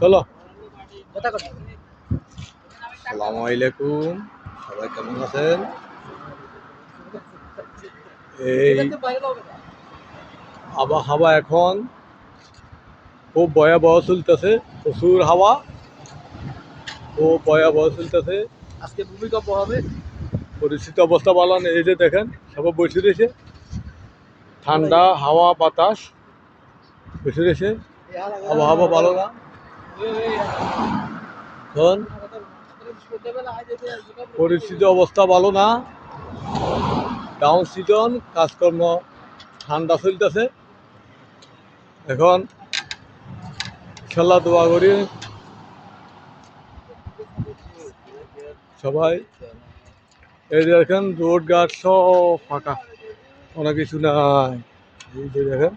চলো। আসসালামু আলাইকুম, সবাই কেমন আছেন? এই আবহাওয়া এখন খুব ভয়াবহ চলতেছে, প্রচুর হাওয়া, খুব ভয়াবহ চলতেছে। আজকে ভূমিকম্প হবে। পরিস্থিতি অবস্থা ভালো নেই। এই যে দেখেন সবাই বসে রয়েছে, ঠান্ডা হাওয়া বাতাস বসে রয়েছে, আবহাওয়া ভালো না। এখন পরিস্থিতি অবস্থা ভালো না, ডাউন সিজন কাজকর্ম ঠান্ডা চলতেছে। এখন ইনশাল্লাহ দোয়া করি সবাই। এই যে দেখেন রোড ঘাট সব ফাঁকা, কোনো কিছু নাই। এই যে দেখেন